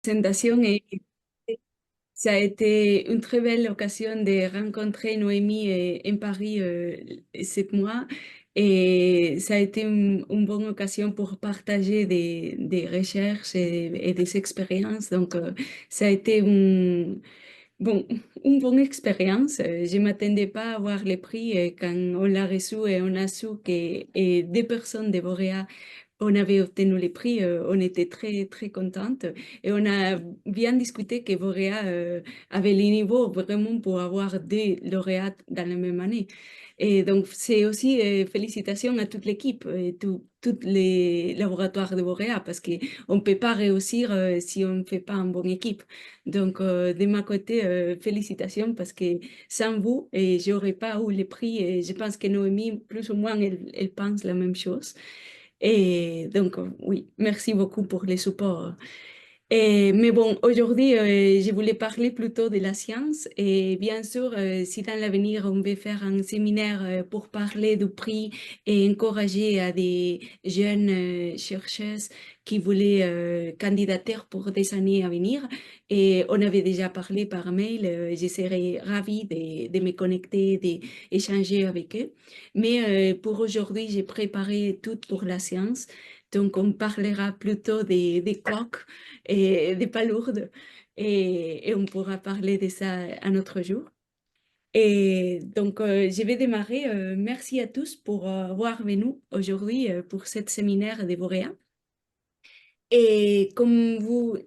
Présentation et ça a été une très belle occasion de rencontrer Noémie en Paris cette mois et ça a été une bonne occasion pour partager des recherches et des expériences. Donc, ça a été bon, une bonne expérience. Je ne m'attendais pas à avoir les prix quand on l'a reçu et on a su que des personnes de Boréa on avait obtenu les prix, on était très, très contentes et on a bien discuté que Boréa avait les niveaux vraiment pour avoir des lauréats dans la même année. Et donc, c'est aussi félicitations à toute l'équipe et tous les laboratoires de Boréa parce qu'on ne peut pas réussir si on ne fait pas une bonne équipe. Donc, de ma côté, félicitations parce que sans vous, je n'aurais pas eu les prix et je pense que Noémie, plus ou moins, elle pense la même chose. Et donc, oui, merci beaucoup pour le support. Mais bon, aujourd'hui, je voulais parler plutôt de la science. Et bien sûr, si dans l'avenir, on veut faire un séminaire pour parler du prix et encourager à des jeunes chercheuses qui voulaient candidater pour des années à venir, et on avait déjà parlé par mail, je serais ravie de me connecter, d'échanger avec eux. Mais pour aujourd'hui, j'ai préparé tout pour la science. Donc, on parlera plutôt des coques et des palourdes. Et on pourra parler de ça un autre jour. Et donc, je vais démarrer. Merci à tous pour avoir venu aujourd'hui pour cette séminaire des Boréas. Et comme vous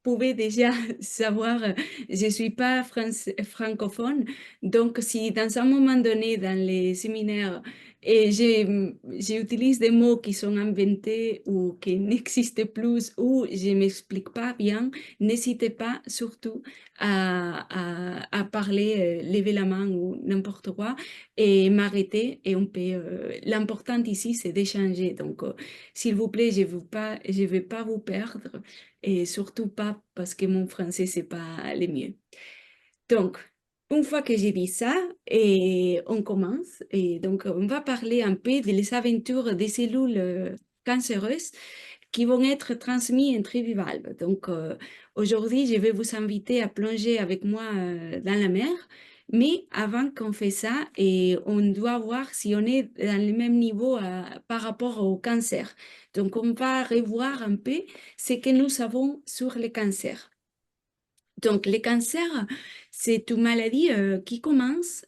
pouvez déjà savoir, je ne suis pas francophone, donc si dans un moment donné dans les séminaires, j'utilise des mots qui sont inventés ou qui n'existent plus ou je ne m'explique pas bien, n'hésitez pas surtout à parler, lever la main ou n'importe quoi et m'arrêter et on peut, l'important ici c'est d'échanger. Donc, s'il vous plaît, je vais pas vous perdre et surtout pas parce que mon français, c'est pas le mieux. Donc, une fois que j'ai dit ça, et on commence. Et donc, on va parler un peu des aventures des cellules cancéreuses qui vont être transmises intravivalves. Donc, aujourd'hui, je vais vous inviter à plonger avec moi dans la mer. Mais avant qu'on fait ça, et on doit voir si on est dans le même niveau par rapport au cancer. Donc, on va revoir un peu ce que nous savons sur le cancer. Donc, le cancer, c'est une maladie qui commence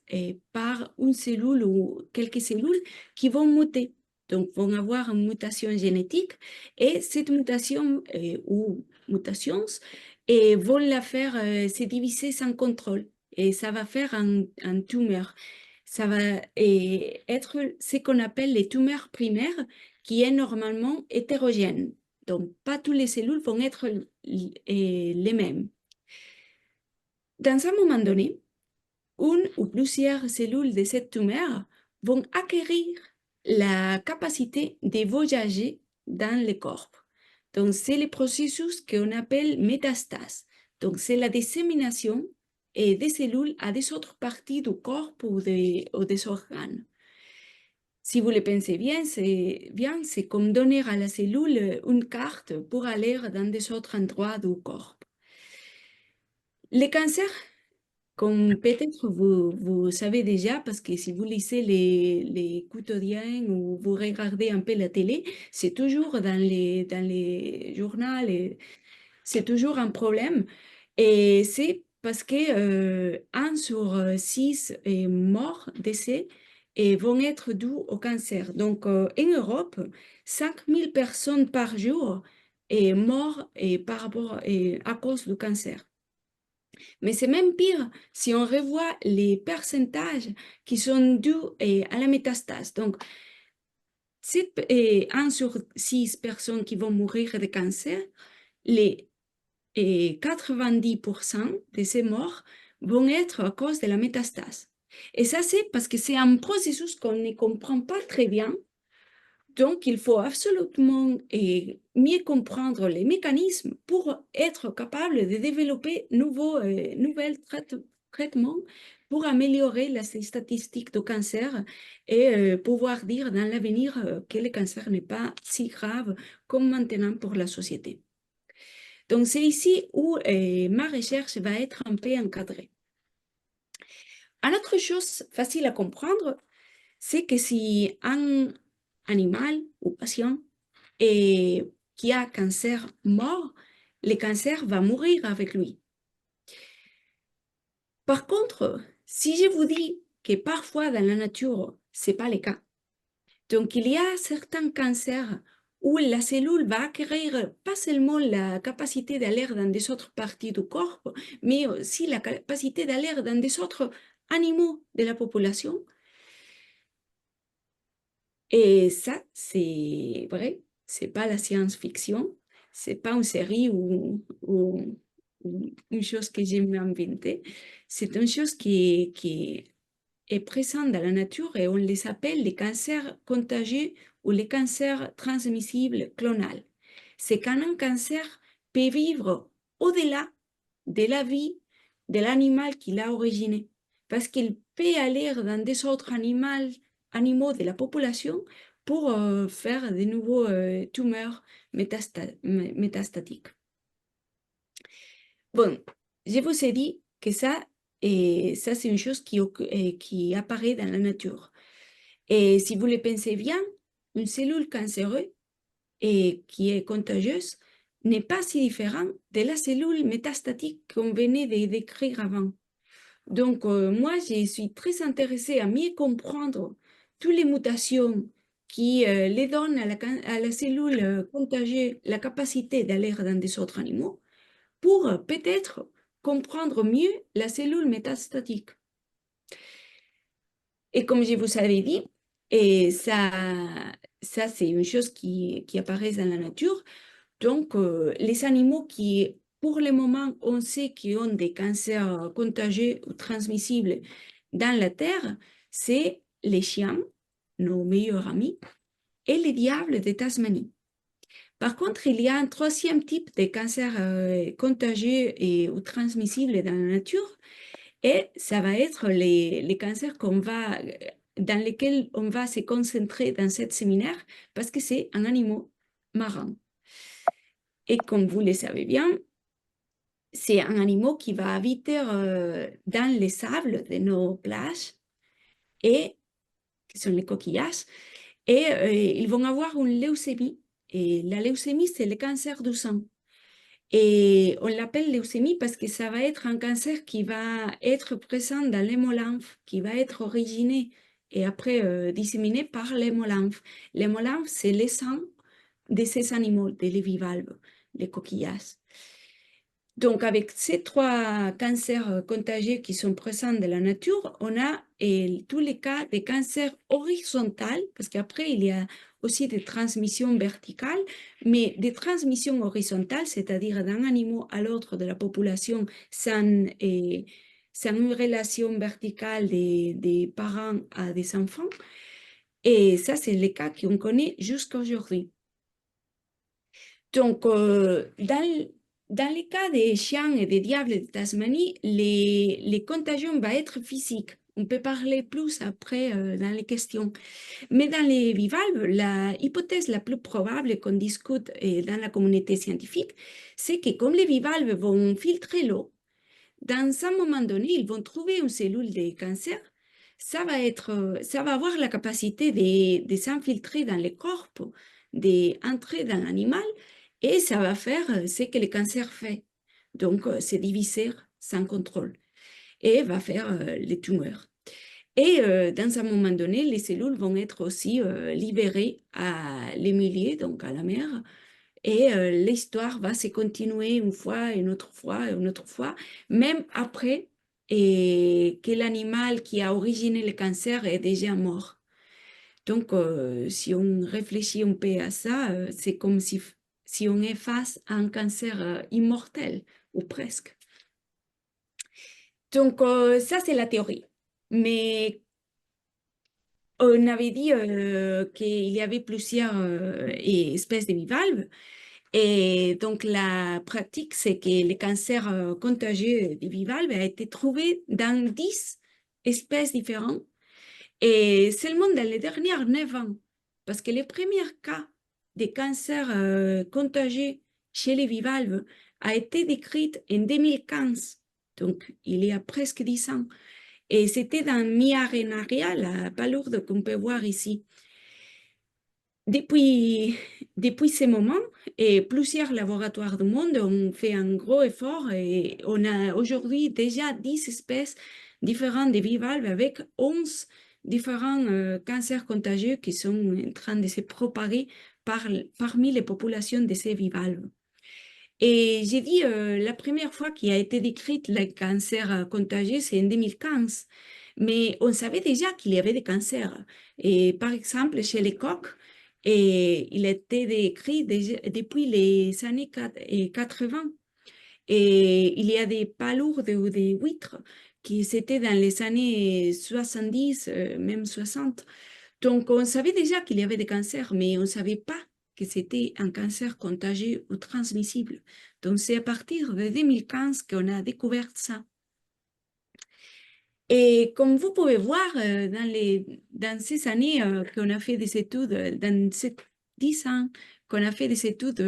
par une cellule ou quelques cellules qui vont muter. Donc, vont avoir une mutation génétique et cette mutation ou mutations vont la faire se diviser sans contrôle et ça va faire un tumeur. Ça va être ce qu'on appelle les tumeurs primaires qui est normalement hétérogène. Donc, pas toutes les cellules vont être les mêmes. Dans un moment donné, une ou plusieurs cellules de cette tumeur vont acquérir la capacité de voyager dans le corps. Donc, c'est le processus qu'on appelle métastase. Donc, c'est la dissémination des cellules à des autres parties du corps ou des organes. Si vous le pensez bien, c'est comme donner à la cellule une carte pour aller dans des autres endroits du corps. Le cancer, comme peut-être vous savez déjà, parce que si vous lisez les quotidiens ou vous regardez un peu la télé, c'est toujours dans les journaux, c'est toujours un problème. Et c'est parce que 1 sur 6 morts, décès, vont être dus au cancer. Donc, en Europe, 5000 personnes par jour sont mortes par rapport, à cause du cancer. Mais c'est même pire si on revoit les pourcentages qui sont dus à la métastase. Donc, c'est 1 sur 6 personnes qui vont mourir de cancer, les 90% de ces morts vont être à cause de la métastase. Et ça, c'est parce que c'est un processus qu'on ne comprend pas très bien. Donc, il faut absolument mieux comprendre les mécanismes pour être capable de développer nouvelles traitements pour améliorer les statistiques de cancer et pouvoir dire dans l'avenir que le cancer n'est pas si grave comme maintenant pour la société. Donc, c'est ici où ma recherche va être un peu encadrée. Une autre chose facile à comprendre, c'est que si un animal ou patient qui a cancer mort, le cancer va mourir avec lui. Par contre, si je vous dis que parfois dans la nature, ce n'est pas le cas, donc il y a certains cancers où la cellule va acquérir pas seulement la capacité d'aller dans des autres parties du corps, mais aussi la capacité d'aller dans des autres animaux de la population. Et ça, c'est vrai, c'est pas la science-fiction, c'est pas une série ou une chose que j'ai inventée, c'est une chose qui est présente dans la nature et on les appelle les cancers contagieux ou les cancers transmissibles clonales. C'est quand un cancer peut vivre au-delà de la vie de l'animal qui l'a originé, parce qu'il peut aller dans des autres animaux de la population pour faire de nouveaux tumeurs métastatiques. Bon, je vous ai dit que ça c'est une chose qui apparaît dans la nature. Et si vous le pensez bien, une cellule cancéreuse et qui est contagieuse n'est pas si différente de la cellule métastatique qu'on venait de décrire avant. Donc, moi, je suis très intéressée à mieux comprendre toutes les mutations qui les donnent à la cellule contagieuse la capacité d'aller dans des autres animaux pour peut-être comprendre mieux la cellule métastatique. Et comme je vous avais dit, et ça c'est une chose qui apparaît dans la nature. Donc, les animaux qui, pour le moment, on sait qu'ils ont des cancers contagieux ou transmissibles dans la Terre, c'est les chiens, nos meilleurs amis, et les diables de Tasmanie. Par contre, il y a un troisième type de cancer contagieux ou transmissible dans la nature, et ça va être les cancers dans lesquels on va se concentrer dans ce séminaire, parce que c'est un animal marin. Et comme vous le savez bien, c'est un animal qui va habiter dans les sables de nos plages, et qui sont les coquillages, et ils vont avoir une leucémie. Et la leucémie, c'est le cancer du sang. Et on l'appelle leucémie parce que ça va être un cancer qui va être présent dans l'hémolymphe, qui va être originé et après disséminé par l'hémolymphe. L'hémolymphe, c'est le sang de ces animaux, des bivalves, les coquillages. Donc, avec ces trois cancers contagieux qui sont présents dans la nature, on a tous les cas de cancers horizontaux, parce qu'après, il y a aussi des transmissions verticales, mais des transmissions horizontales, c'est-à-dire d'un animal à l'autre de la population sans une relation verticale des parents à des enfants. Et ça, c'est les cas qu'on connaît jusqu'à aujourd'hui. Donc, dans les cas des chiens et des diables de Tasmanie, les contagions vont être physiques. On peut parler plus après dans les questions. Mais dans les bivalves, la hypothèse la plus probable qu'on discute dans la communauté scientifique, c'est que comme les bivalves vont filtrer l'eau, dans un moment donné, ils vont trouver une cellule de cancer. Ça va avoir la capacité de s'infiltrer dans le corps, d'entrer dans l'animal, et ça va faire ce que le cancer fait. Donc, se diviser sans contrôle et va faire les tumeurs. Et dans un moment donné, les cellules vont être aussi libérées à les milieux, donc à la mer, et l'histoire va se continuer une fois, une autre fois, une autre fois, même après que l'animal qui a originé le cancer est déjà mort. Donc, si on réfléchit un peu à ça, c'est comme si on est face à un cancer immortel, ou presque. Donc, ça, c'est la théorie. Mais on avait dit qu'il y avait plusieurs espèces de bivalves. Et donc, la pratique, c'est que le cancer contagieux des bivalves a été trouvé dans 10 espèces différentes et seulement dans les dernières 9 ans. Parce que les premiers cas de cancer contagieux chez les bivalves a été décrite en 2015, donc il y a presque 10 ans. Et c'était dans Mi-Arenaria, la palourde qu'on peut voir ici. Depuis ce moment, et plusieurs laboratoires du monde ont fait un gros effort et on a aujourd'hui déjà 10 espèces différentes de bivalves avec 11 différents cancers contagieux qui sont en train de se propager parmi les populations de ces bivalves. Et j'ai dit, la première fois qu'il a été décrit le cancer contagieux, c'est en 2015. Mais on savait déjà qu'il y avait des cancers. Et par exemple, chez les coqs, et il était décrit depuis les années 80. Et il y a des palourdes ou des huîtres qui c'était dans les années 70, même 60. Donc, on savait déjà qu'il y avait des cancers, mais on ne savait pas que c'était un cancer contagieux ou transmissible. Donc, c'est à partir de 2015 qu'on a découvert ça. Et comme vous pouvez voir, dans ces années qu'on a fait des études, dans ces 10 ans qu'on a fait des études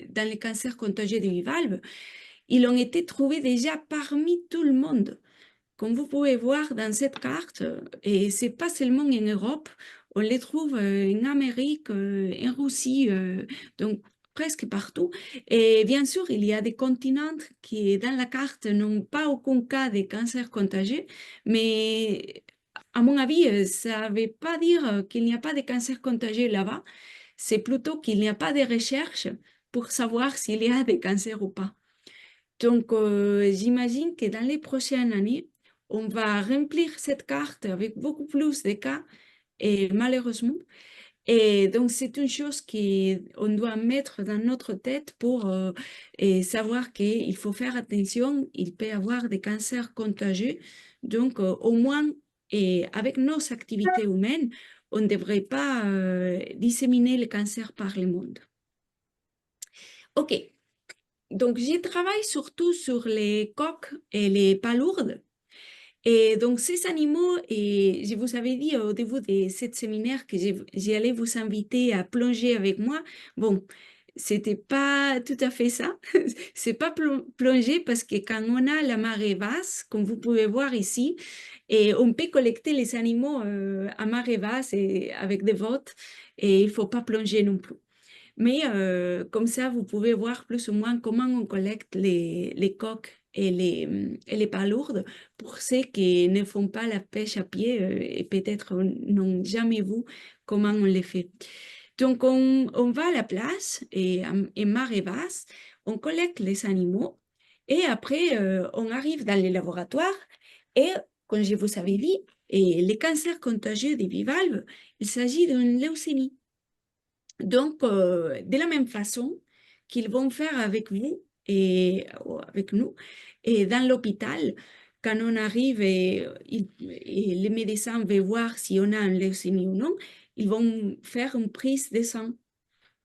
dans les cancers contagieux des bivalves, ils ont été trouvés déjà parmi tout le monde. Comme vous pouvez voir dans cette carte, et c'est pas seulement en Europe, on les trouve en Amérique, en Russie, donc presque partout. Et bien sûr, il y a des continents qui, dans la carte, n'ont pas aucun cas de cancer contagieux, mais à mon avis, ça ne veut pas dire qu'il n'y a pas de cancer contagieux là-bas, c'est plutôt qu'il n'y a pas de recherche pour savoir s'il y a des cancers ou pas. Donc, j'imagine que dans les prochaines années, on va remplir cette carte avec beaucoup plus de cas, et malheureusement. Et donc, c'est une chose qu'on doit mettre dans notre tête pour et savoir qu'il faut faire attention. Il peut y avoir des cancers contagieux. Donc, au moins, et avec nos activités humaines, on ne devrait pas disséminer le cancer par le monde. OK. Donc, je travaille surtout sur les coqs et les palourdes. Et donc, ces animaux, et je vous avais dit au début de ce séminaire que j'allais vous inviter à plonger avec moi. Bon, c'était pas tout à fait ça. C'est pas plonger parce que quand on a la marée basse, comme vous pouvez voir ici, et on peut collecter les animaux à marée basse et avec des bottes, et il faut pas plonger non plus. Mais comme ça, vous pouvez voir plus ou moins comment on collecte les coques et les palourdes pour ceux qui ne font pas la pêche à pied et peut-être n'ont jamais vu comment on les fait. Donc, on va à la place et marée basse, on collecte les animaux et après, on arrive dans les laboratoires et, comme je vous avais dit, et les cancers contagieux des bivalves, il s'agit d'une leucémie. Donc, de la même façon qu'ils vont faire avec vous et avec nous, et dans l'hôpital, quand on arrive et les médecins veulent voir si on a une leucémie ou non, ils vont faire une prise de sang.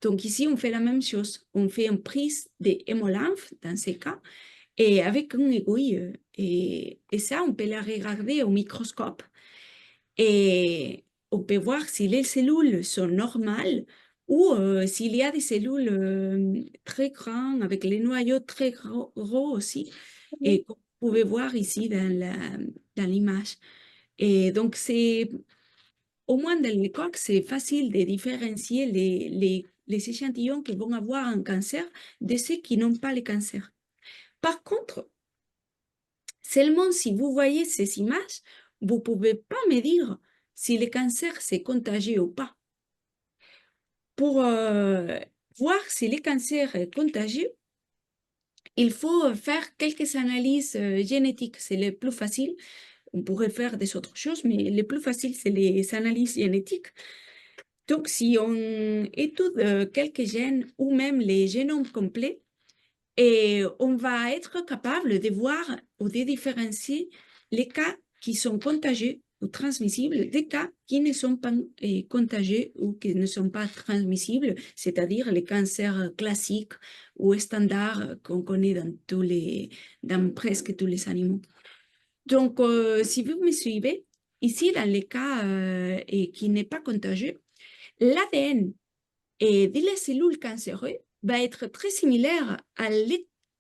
Donc ici, on fait la même chose. On fait une prise d'hémolymphe dans ces cas, et avec une aiguille. Et ça, on peut la regarder au microscope. Et on peut voir si les cellules sont normales ou s'il y a des cellules très grandes, avec les noyaux très gros aussi, et comme vous pouvez voir ici dans l'image. Et donc, au moins dans les coques, c'est facile de différencier les échantillons qui vont avoir un cancer de ceux qui n'ont pas le cancer. Par contre, seulement si vous voyez ces images, vous ne pouvez pas me dire si le cancer c'est contagieux ou pas. Pour voir si le cancer est contagieux, il faut faire quelques analyses génétiques. C'est le plus facile. On pourrait faire des autres choses, mais le plus facile, c'est les analyses génétiques. Donc, si on étudie quelques gènes ou même les génomes complets, et on va être capable de voir ou de différencier les cas qui sont contagieux ou transmissibles des cas qui ne sont pas contagieux ou qui ne sont pas transmissibles, c'est-à-dire les cancers classiques ou standards qu'on connaît dans presque tous les animaux. Donc, si vous me suivez, ici, dans les cas qui n'est pas contagieux, l'ADN et de les cellules cancéreuses va être très similaire à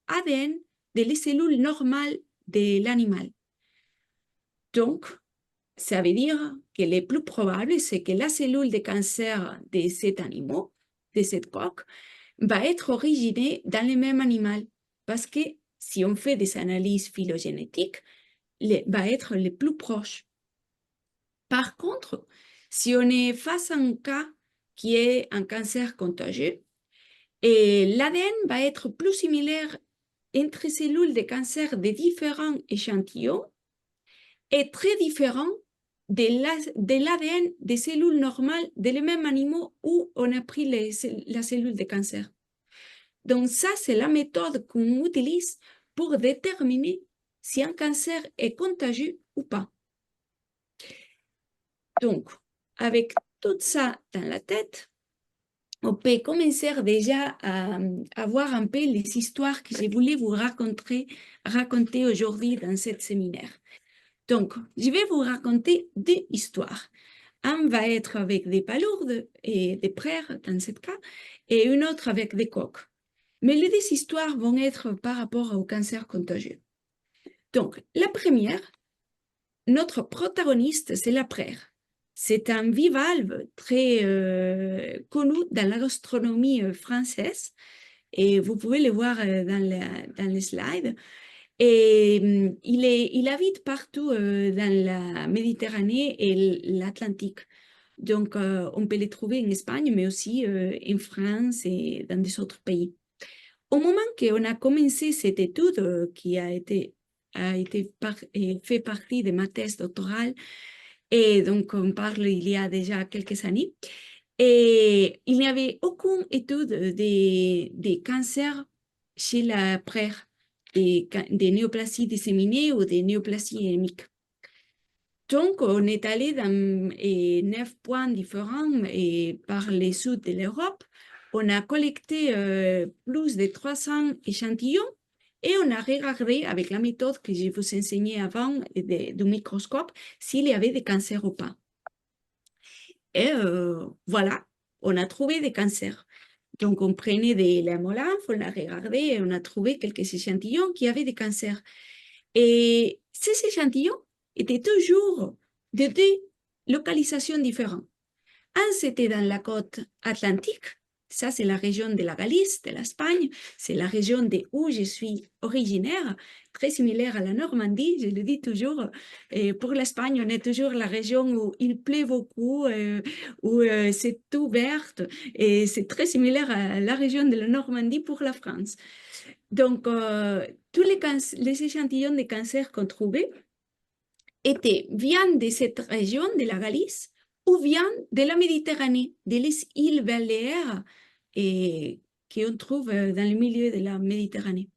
ADN des cellules normales de l'animal. Donc, ça veut dire que le plus probable, c'est que la cellule de cancer de cet animal, de cette coque, va être originée dans le même animal. Parce que si on fait des analyses phylogénétiques, va être le plus proche. Par contre, si on est face à un cas qui est un cancer contagieux, l'ADN va être plus similaire entre cellules de cancer de différents échantillons est très différent de l'ADN des cellules normales des mêmes animaux où on a pris la cellule de cancer. Donc ça, c'est la méthode qu'on utilise pour déterminer si un cancer est contagieux ou pas. Donc, avec tout ça dans la tête, on peut commencer déjà à voir un peu les histoires que je voulais vous raconter aujourd'hui dans ce séminaire. Donc, je vais vous raconter deux histoires. Un va être avec des palourdes et des prairies dans ce cas, et une autre avec des coqs. Mais les deux histoires vont être par rapport au cancer contagieux. Donc, la première, notre protagoniste, c'est la prairie. C'est un bivalve très connu dans la gastronomie française, et vous pouvez le voir dans les slides. Et il habite partout dans la Méditerranée et l'Atlantique. Donc, on peut les trouver en Espagne, mais aussi en France et dans des autres pays. Au moment qu'on a commencé cette étude qui a été fait partie de ma thèse doctorale, et donc on parle il y a déjà quelques années, et il n'y avait aucune étude des cancers chez la prairie, des néoplasies disséminées ou des néoplasies endémiques. Donc, on est allé dans 9 points différents et par le sud de l'Europe. On a collecté plus de 300 échantillons et on a regardé avec la méthode que je vous enseignais avant du microscope s'il y avait des cancers ou pas. Et voilà, on a trouvé des cancers. Donc, on prenait des l'hémolymphe, on a regardé et on a trouvé quelques échantillons qui avaient des cancers. Et ces échantillons étaient toujours de deux localisations différentes. Un, c'était dans la côte atlantique. Ça, c'est la région de la Galice, de l'Espagne. C'est la région d'où je suis originaire, très similaire à la Normandie, je le dis toujours. Et pour l'Espagne, on est toujours la région où il pleut beaucoup, où c'est tout vert. Et c'est très similaire à la région de la Normandie pour la France. Donc, tous les échantillons de cancer qu'on trouvait viennent de cette région de la Galice ou viennent de la Méditerranée, des îles Baléares qu'on trouve dans le milieu de la Méditerranée.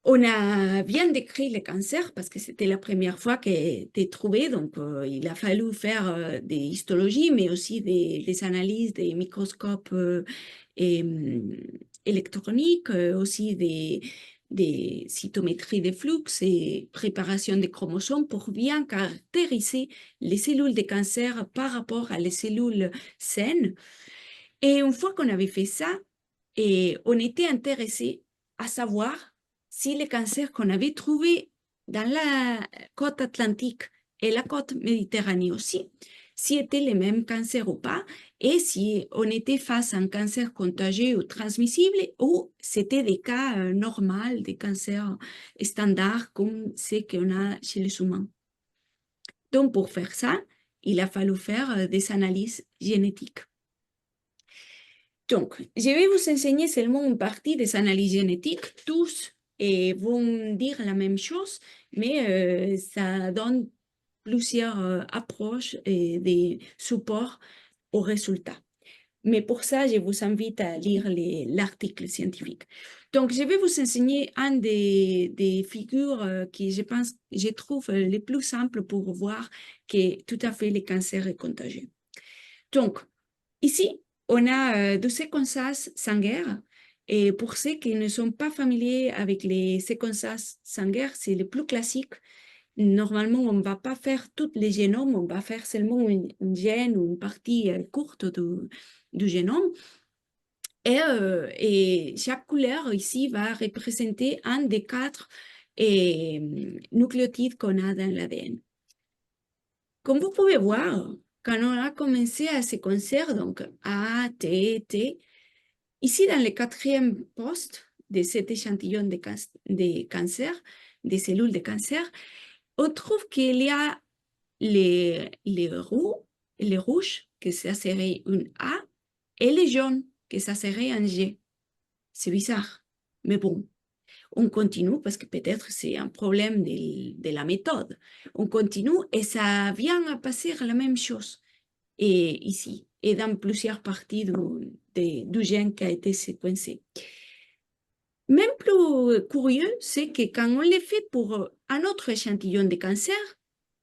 On a bien décrit le cancer parce que c'était la première fois qu'il était trouvé, donc il a fallu faire des histologies, mais aussi des analyses, des microscopes électroniques, aussi des cytométries de flux et préparation des chromosomes pour bien caractériser les cellules de cancer par rapport à les cellules saines. Et une fois qu'on avait fait ça, on était intéressé à savoir si les cancers qu'on avait trouvés dans la côte atlantique et la côte méditerranée aussi, si étaient les mêmes cancers ou pas, et si on était face à un cancer contagieux ou transmissible, ou c'était des cas normaux, des cancers standards comme ceux qu'on a chez les humains. Donc, pour faire ça, il a fallu faire des analyses génétiques. Donc, je vais vous enseigner seulement une partie des analyses génétiques. Tous vont dire la même chose, mais ça donne plusieurs approches et des supports aux résultats. Mais pour ça, je vous invite à lire l'article scientifique. Donc, je vais vous enseigner un des figures qui, je trouve les plus simples pour voir que tout à fait le cancer est contagieux. Donc, ici, on a du séquençage sanguin. Et pour ceux qui ne sont pas familiers avec les séquençages sanguins, c'est le plus classique. Normalement, on ne va pas faire tous les génomes, on va faire seulement une gène ou une partie courte du génome. Et chaque couleur ici va représenter un des 4 nucléotides qu'on a dans l'ADN. Comme vous pouvez voir, quand on a commencé à séquencer, donc A, T, T, ici dans le 4e poste de cet échantillon de cancer, des cellules de cancer, on trouve qu'il y a les rouges, que ça serait une A, et les jaunes, que ça serait un G. C'est bizarre, mais bon, on continue parce que peut-être c'est un problème de la méthode. On continue et ça vient à passer la même chose et ici et dans plusieurs parties du gène qui a été séquencé. Même plus curieux, c'est que quand on le fait pour un autre échantillon de cancer,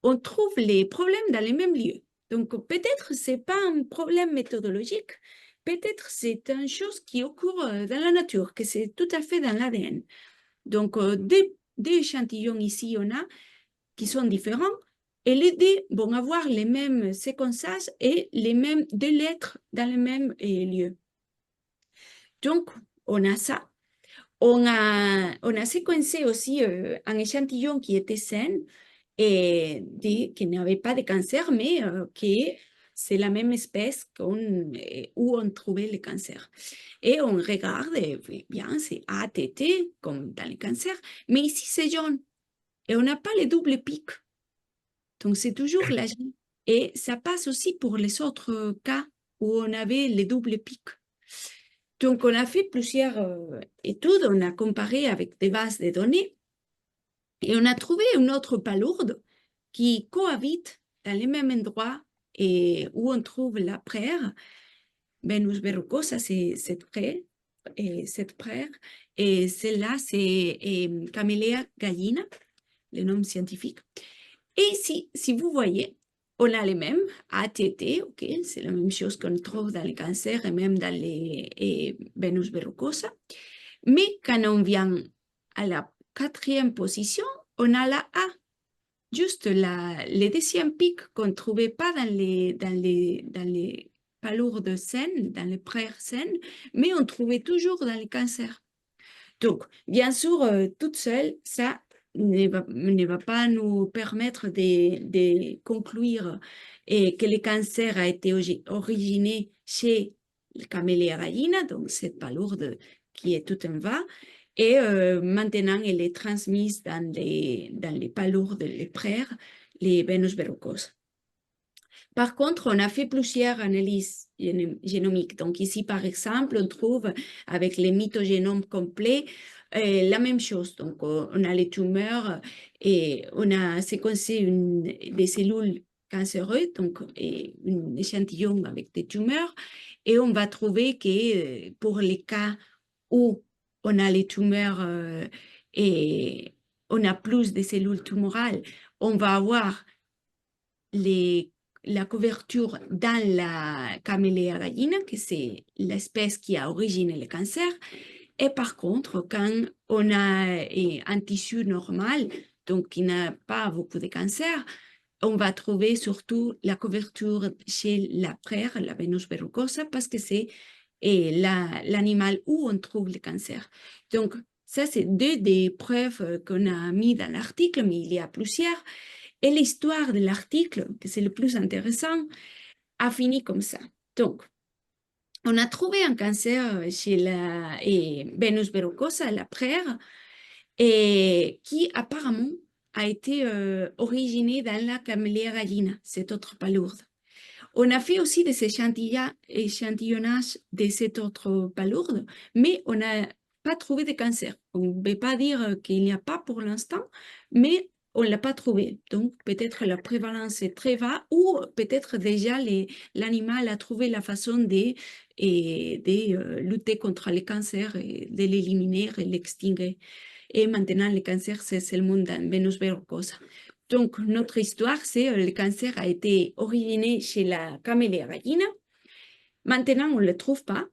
on trouve les problèmes dans les mêmes lieux. Donc peut-être ce n'est pas un problème méthodologique, peut-être c'est une chose qui occure dans la nature, que c'est tout à fait dans l'ADN. Donc deux échantillons ici, on a qui sont différents, et les deux vont avoir les mêmes séquençages et les mêmes deux lettres dans le même lieu. Donc, on a ça. On a séquencé aussi un échantillon qui était sain et qui n'avait pas de cancer, mais qui c'est la même espèce où on trouvait le cancer. Et on regarde, bien, c'est ATT, comme dans le cancer, mais ici c'est jaune. Et on n'a pas les doubles pics. Donc c'est toujours la jaune. Et ça passe aussi pour les autres cas où on avait les doubles pics. Donc, on a fait plusieurs études, on a comparé avec des bases de données et on a trouvé une autre palourde qui cohabite dans les mêmes endroits et où on trouve la praire. Venus verrucosa, c'est cette praire. Et celle-là, c'est Camellia gallina, le nom scientifique. Et ici, si vous voyez, on a les mêmes ATT, ok, c'est la même chose qu'on trouve dans les cancers et même dans les Venus verrucosa. Mais quand on vient à la 4e position, on a la A, juste le 2e pic qu'on ne trouvait pas dans les palourdes saines, dans les praires saines, mais on trouvait toujours dans les cancers. Donc, bien sûr, toute seule, ça ne va pas nous permettre de conclure que le cancer a été originé chez le Camellia gallina, donc cette palourde qui est tout en bas, et maintenant elle est transmise dans les palourdes, les praires, les Venus verrucosa. Par contre, on a fait plusieurs analyses génomiques. Donc ici, par exemple, on trouve avec les mitogénomes complets la même chose. Donc, on a les tumeurs et on a séquencé des cellules cancéreuses, donc un échantillon avec des tumeurs, et on va trouver que pour les cas où on a les tumeurs et on a plus de cellules tumorales, on va avoir la couverture dans la Camellia gallina, que c'est l'espèce qui a originé le cancer. Et par contre, quand on a un tissu normal, donc qui n'a pas beaucoup de cancer, on va trouver surtout la couverture chez la praire, la Venus verrucosa, parce que c'est l'animal où on trouve le cancer. Donc, ça, c'est deux des preuves qu'on a mis dans l'article, mais il y a plusieurs. Et l'histoire de l'article, que c'est le plus intéressant, a fini comme ça. Donc, on a trouvé un cancer chez la Venus verrucosa, la praire, et qui apparemment a été originé dans la Camellia gallina, cette autre palourde. On a fait aussi des échantillonnages de cette autre palourde, mais on n'a pas trouvé de cancer. On ne peut pas dire qu'il n'y a pas pour l'instant, mais on ne l'a pas trouvé. Donc, peut-être la prévalence est très bas ou peut-être déjà l'animal a trouvé la façon de lutter contre les cancers, et de l'éliminer et l'extinguer. Et maintenant, le cancer, c'est seulement dans Venus verrucosa. Donc, notre histoire, c'est le cancer a été originé chez la Camellia gallina. Maintenant, on ne le trouve pas.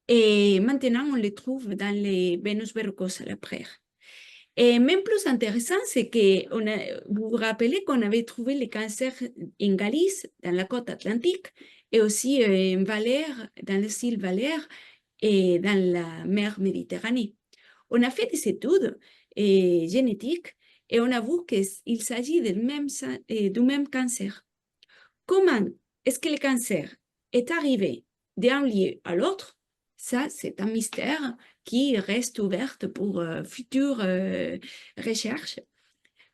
Et maintenant, on le trouve dans les Venus verrucosa, la praire. Et même plus intéressant, c'est que vous vous rappelez qu'on avait trouvé le cancer en Galice, dans la côte atlantique, et aussi en Valère, dans le style Valère, et dans la mer Méditerranée. On a fait des études génétiques et on a vu qu'il s'agit du même cancer. Comment est-ce que le cancer est arrivé d'un lieu à l'autre? Ça, c'est un mystère qui reste ouvert pour futures recherches.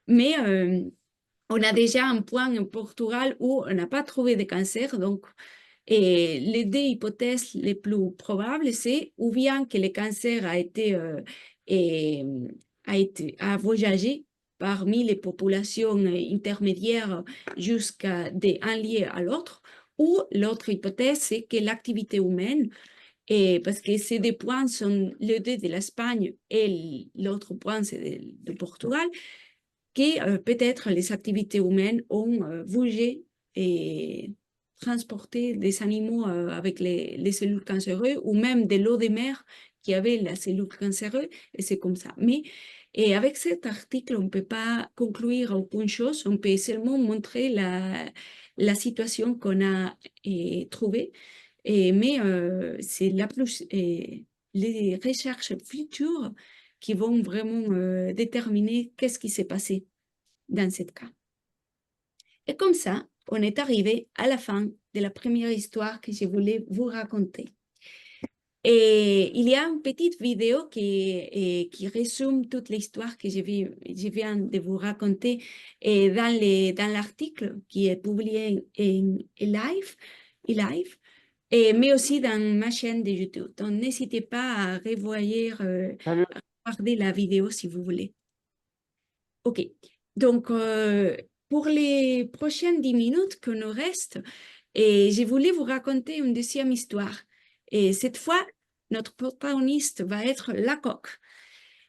Mais on a déjà un point en Portugal où on n'a pas trouvé de cancer. Donc, et les deux hypothèses les plus probables, c'est ou bien que le cancer et, a voyagé parmi les populations intermédiaires jusqu'à d'un lieu à l'autre, ou l'autre hypothèse, c'est que l'activité humaine, et parce que ces deux points sont les deux de l'Espagne et l'autre point, c'est de Portugal, que peut-être les activités humaines ont bougé et transporté des animaux avec les cellules cancéreuses ou même de l'eau de mer qui avait la cellule cancéreuse, et c'est comme ça. Mais et avec cet article, on ne peut pas conclure aucune chose, on peut seulement montrer la situation qu'on a trouvée, mais c'est les recherches futures qui vont vraiment déterminer qu'est-ce qui s'est passé dans ce cas. Et comme ça, on est arrivé à la fin de la première histoire que je voulais vous raconter. Et il y a une petite vidéo qui résume toute l'histoire que je viens de vous raconter dans l'article qui est publié en live, mais aussi dans ma chaîne de YouTube. Donc, n'hésitez pas à regarder la vidéo si vous voulez. OK. Donc, pour les prochaines 10 minutes que nous reste, je voulais vous raconter une deuxième histoire. Et cette fois, notre protagoniste va être la coque.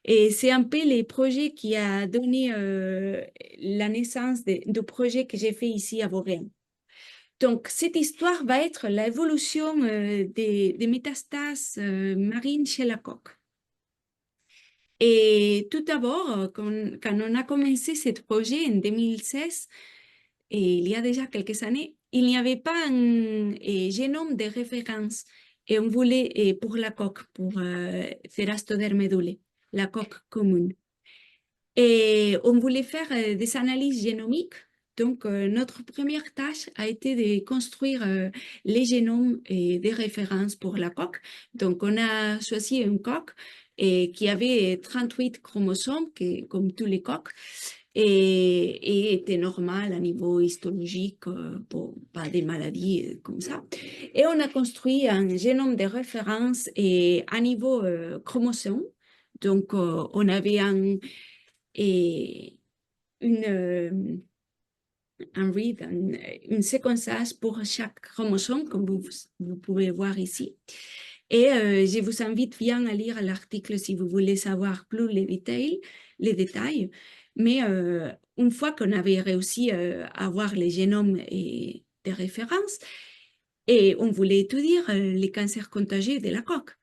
Et c'est un peu les projets qui a donné la naissance du projet que j'ai fait ici à Vauvert. Donc, cette histoire va être l'évolution des métastases marines chez la coque. Et tout d'abord, quand on a commencé ce projet en 2016, et il y a déjà quelques années, il n'y avait pas un génome de référence. Et on voulait, pour la coque, pour Cerastoderme dule, la coque commune. Et on voulait faire des analyses génomiques. Donc, notre première tâche a été de construire les génomes et des références pour la coque. Donc, on a choisi une coque qui avait 38 chromosomes, comme tous les coques, et était normal à niveau histologique, pas des maladies comme ça. Et on a construit un génome de référence et à niveau chromosome. Donc, on avait un séquençage pour chaque chromosome, comme vous pouvez voir ici. Et je vous invite bien à lire l'article si vous voulez savoir plus les détails. Mais une fois qu'on avait réussi à avoir les génomes et des références, et on voulait étudier les cancers contagieux de la coque.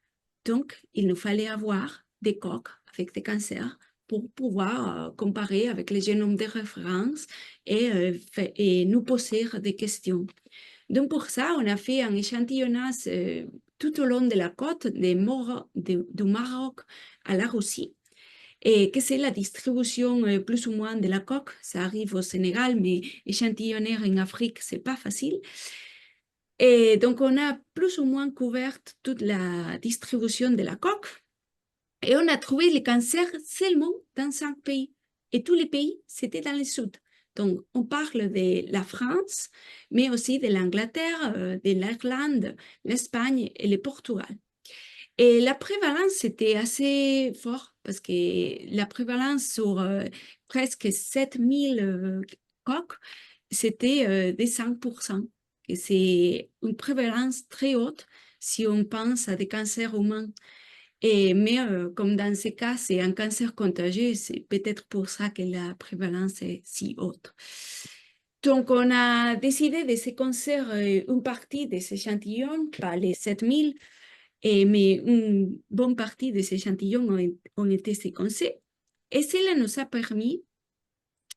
Donc, il nous fallait avoir des coques avec des cancers pour pouvoir comparer avec les génomes de référence et nous poser des questions. Donc, pour ça, on a fait un échantillonnage tout au long de la côte du Maroc à la Russie. Et que c'est la distribution plus ou moins de la coque. Ça arrive au Sénégal, mais échantillonner en Afrique, c'est pas facile. Et donc, on a plus ou moins couvert toute la distribution de la coque. Et on a trouvé les cancers seulement dans 5 pays. Et tous les pays, c'était dans le sud. Donc, on parle de la France, mais aussi de l'Angleterre, de l'Irlande, l'Espagne et le Portugal. Et la prévalence était assez forte parce que la prévalence sur presque 7000 coques, c'était des 5%. Et c'est une prévalence très haute si on pense à des cancers humains. Mais comme dans ce cas, c'est un cancer contagieux, c'est peut-être pour ça que la prévalence est si haute. Donc, on a décidé de séquencer une partie de ces échantillons, pas les 7000, mais une bonne partie de ces échantillons ont été séquencés. Et cela nous a permis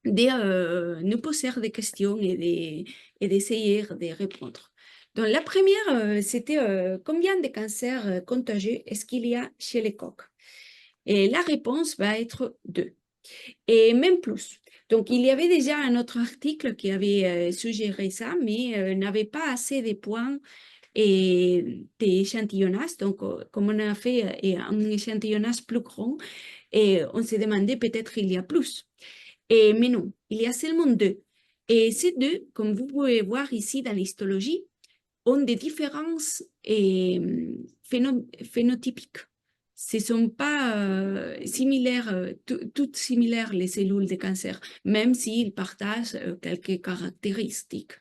de nous poser des questions et d'essayer de répondre. Donc, la première, c'était combien de cancers contagieux est-ce qu'il y a chez les coqs? Et la réponse va être 2, et même plus. Donc, il y avait déjà un autre article qui avait suggéré ça, mais n'avait pas assez de points et d'échantillonnage. Donc, comme on a fait un échantillonnage plus grand, et on s'est demandé peut-être il y a plus. Mais non, il y a seulement 2. Et ces 2, comme vous pouvez voir ici dans l'histologie, ont des différences phénotypiques. Ce ne sont pas similaires, toutes similaires les cellules de cancer, même s'ils partagent quelques caractéristiques.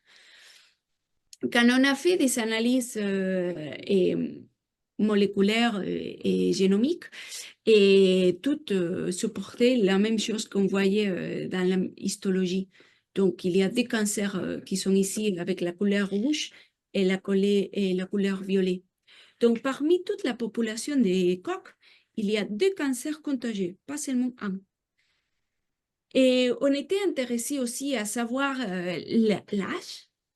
Quand on a fait des analyses moléculaires et génomiques, et toutes supportaient la même chose qu'on voyait dans la histologie. Donc, il y a des cancers qui sont ici avec la couleur rouge et la couleur violet. Donc, parmi toute la population des coqs, il y a 2 cancers contagieux, pas seulement un. Et on était intéressé aussi à savoir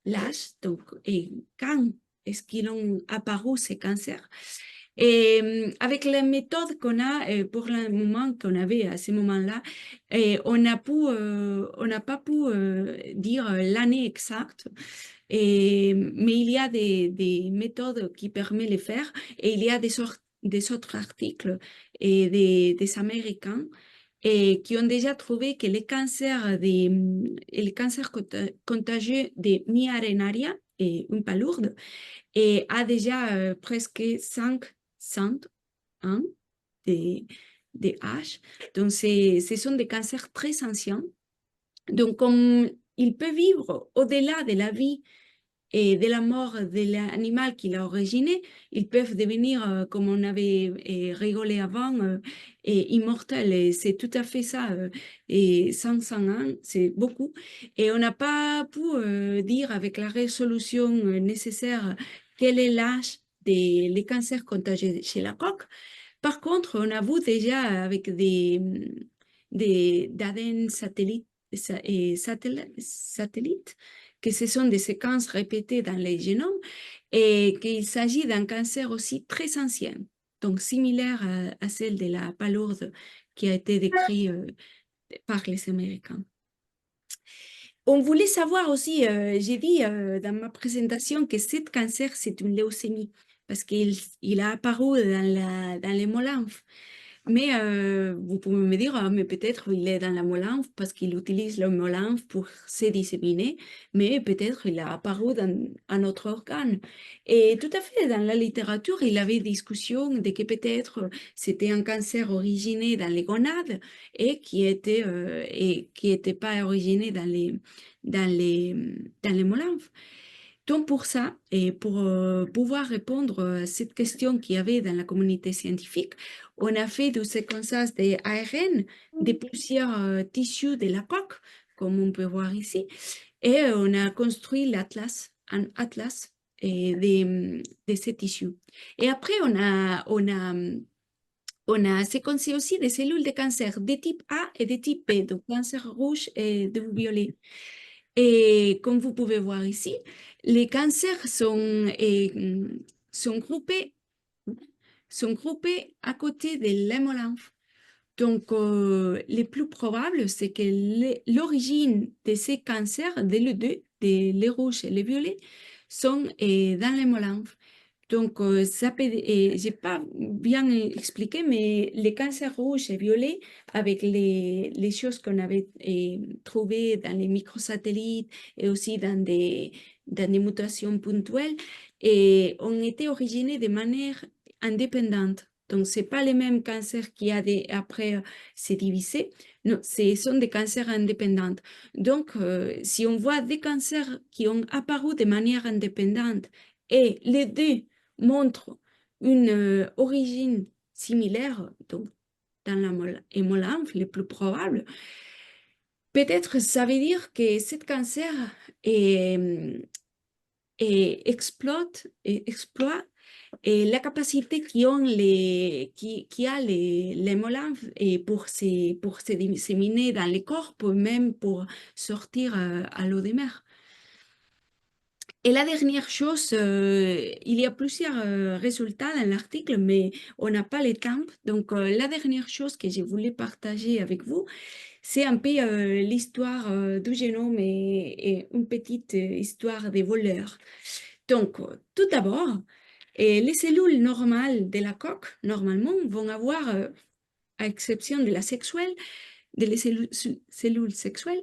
l'âge, donc, et quand est-ce qu'ils ont apparu ces cancers. Et avec la méthode qu'on a pour le moment qu'on avait à ce moment-là, on n'a pas pu dire l'année exacte, mais il y a des méthodes qui permettent de le faire, et il y a des autres articles et des Américains qui ont déjà trouvé que les cancers contagieux des mia arenaria et une palourde a déjà presque 500 ans des, des âges. Donc, ce sont des cancers très anciens. Donc, comme il peut vivre au-delà de la vie et de la mort de l'animal qui l'a originé, ils peuvent devenir, comme on avait rigolé avant, immortels. Et c'est tout à fait ça. Et 500 ans, c'est beaucoup. Et on n'a pas pu dire avec la résolution nécessaire quel est l'âge des cancers contagieux chez la coque. Par contre, on a vu déjà avec des ADN satellites que ce sont des séquences répétées dans les génomes et qu'il s'agit d'un cancer aussi très ancien, donc similaire à celle de la palourde qui a été décrite par les Américains. On voulait savoir aussi, j'ai dit dans ma présentation que ce cancer, c'est une leucémie parce qu'il a apparu dans les mots-lymphes. Mais vous pouvez me dire, ah, mais peut-être il est dans la molymphe parce qu'il utilise le molymphe pour se disséminer, mais peut-être il a apparu dans un autre organe. Et tout à fait, dans la littérature, il y avait discussion de que peut-être c'était un cancer originé dans les gonades et qui était pas originé dans les, dans les molymphes. Donc pour ça, et pour pouvoir répondre à cette question qu'il y avait dans la communauté scientifique, on a fait du séquençage des ARN de plusieurs tissus de la coque, comme on peut voir ici, et on a construit un atlas de ces tissus. Et après, on a séquencé aussi des cellules de cancer de type A et de type B, donc cancer rouge et de violet. Et comme vous pouvez voir ici, les cancers sont groupés, sont groupés à côté de l'hémolymphe. Donc, le plus probable, c'est que l'origine de ces cancers, les deux, les rouges et les violets, sont dans l'hémolymphe. Donc, je n'ai pas bien expliqué, mais les cancers rouges et violets, avec les choses qu'on avait trouvées dans les microsatellites et aussi dans des mutations ponctuelles, ont été originés de manière indépendante. Donc, ce n'est pas les mêmes cancers qui après s'est divisé. Non, ce sont des cancers indépendants. Donc, si on voit des cancers qui ont apparu de manière indépendante et les deux montrent une origine similaire, donc dans la hémolymphe, le plus probable, peut-être ça veut dire que ce cancer exploite et la capacité qui a l'hémolymphe et pour se disséminer dans les corps, même pour sortir à l'eau de mer. Et la dernière chose, il y a plusieurs résultats dans l'article, mais on n'a pas le temps. Donc, la dernière chose que je voulais partager avec vous, c'est un peu l'histoire du génome et une petite histoire des voleurs. Donc, tout d'abord, les cellules normales de la coque, normalement, vont avoir, à exception de la sexuelle, les cellules sexuelles,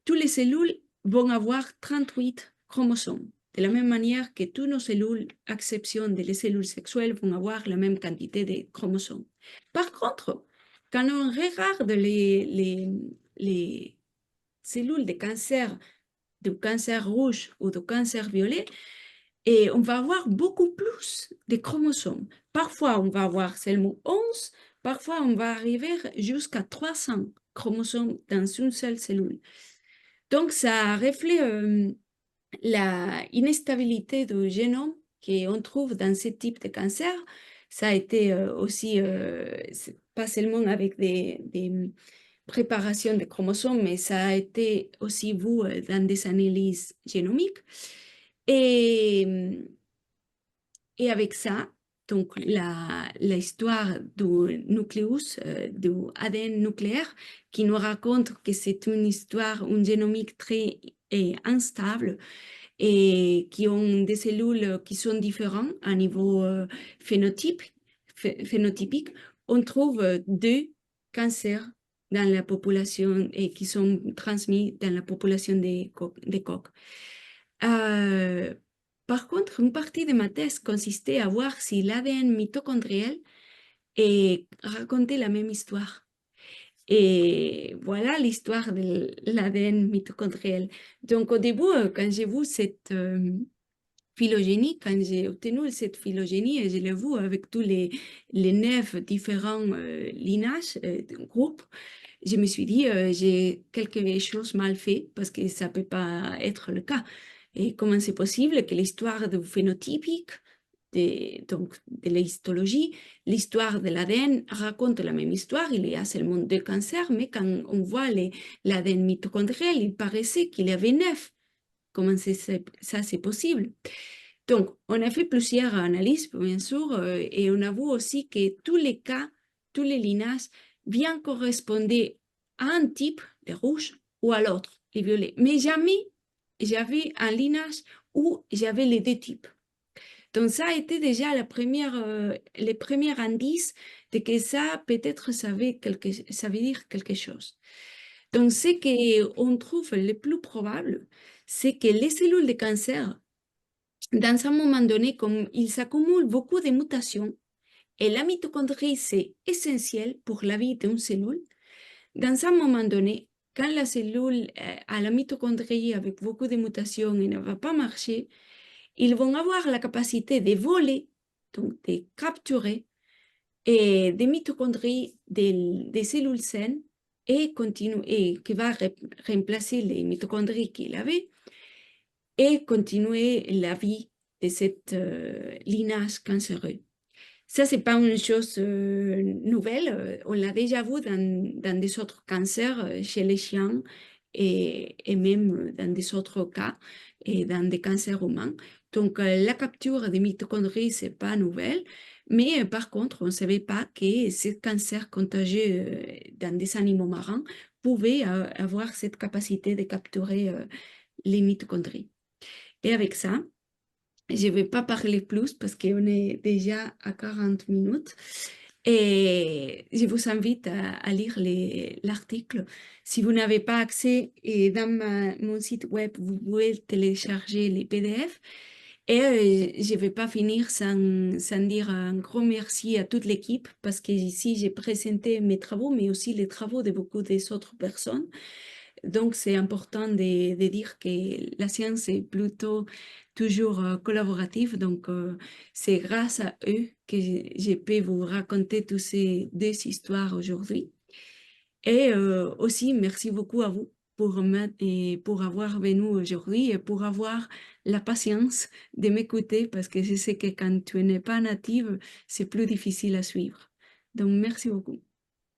toutes les cellules vont avoir 38 chromosomes. De la même manière que toutes nos cellules, à exception des cellules sexuelles, vont avoir la même quantité de chromosomes. Par contre, quand on regarde les cellules de cancer rouge ou de cancer violet, et on va avoir beaucoup plus de chromosomes. Parfois, on va avoir seulement 11, parfois, on va arriver jusqu'à 300 chromosomes dans une seule cellule. Donc, ça reflète la instabilité du génome qu'on trouve dans ce type de cancer. Ça a été aussi, pas seulement avec des préparations de chromosomes, mais ça a été aussi vu dans des analyses génomiques. Et, et avec ça, donc l'histoire du nucléus, du ADN nucléaire, qui nous raconte que c'est une histoire, une génomique très instable et qui ont des cellules qui sont différentes à niveau phénotypique, on trouve deux cancers dans la population et qui sont transmis dans la population des coqs. Euh, Par contre, une partie de ma thèse consistait à voir si l'ADN mitochondriel racontait la même histoire. Et voilà l'histoire de l'ADN mitochondriel. Donc, au début, quand j'ai vu cette phylogénie, quand j'ai obtenu cette phylogénie, et je l'ai vu avec tous les 9 différents lignages, groupes, je me suis dit, j'ai quelque chose mal fait parce que ça ne peut pas être le cas. Et comment c'est possible que l'histoire du phénotypique, donc de l'histologie, l'histoire de l'ADN raconte la même histoire. Il y a seulement 2 cancers, mais quand on voit l'ADN mitochondriel, il paraissait qu'il y avait 9. Comment ça c'est possible? Donc, on a fait plusieurs analyses, bien sûr, et on a vu aussi que tous les cas, tous les lignages, bien correspondaient à un type, les rouges, ou à l'autre, les violets. Mais jamais j'avais un lignage où j'avais les 2 types. Donc, ça a été déjà les premiers indices de que ça, peut-être, ça veut dire quelque chose. Donc, ce qu'on trouve le plus probable, c'est que les cellules de cancer, dans un moment donné, comme il s'accumule beaucoup de mutations, et la mitochondrie, c'est essentiel pour la vie d'une cellule, dans un moment donné, quand la cellule a la mitochondrie avec beaucoup de mutations et ne va pas marcher, ils vont avoir la capacité de voler, donc de capturer des mitochondries des cellules saines et qui va remplacer les mitochondries qu'il avait et continuer la vie de cette lignage cancéreux. Ça, c'est pas une chose nouvelle. On l'a déjà vu dans des autres cancers chez les chiens et même dans des autres cas et dans des cancers humains. Donc, la capture des mitochondries, c'est pas nouvelle. Mais par contre, on ne savait pas que ces cancers contagieux dans des animaux marins pouvaient avoir cette capacité de capturer les mitochondries. Et avec ça, je ne vais pas parler plus parce qu'on est déjà à 40 minutes. Et je vous invite à lire l'article. Si vous n'avez pas accès, et dans mon site web, vous pouvez télécharger les PDF. Et je ne vais pas finir sans dire un gros merci à toute l'équipe parce que ici, j'ai présenté mes travaux, mais aussi les travaux de beaucoup des autres personnes. Donc, c'est important de dire que la science est plutôt toujours collaborative. Donc, c'est grâce à eux que je peux vous raconter toutes ces 2 histoires aujourd'hui. Et aussi, merci beaucoup à vous pour avoir venu aujourd'hui et pour avoir la patience de m'écouter parce que je sais que quand tu n'es pas native, c'est plus difficile à suivre. Donc, merci beaucoup.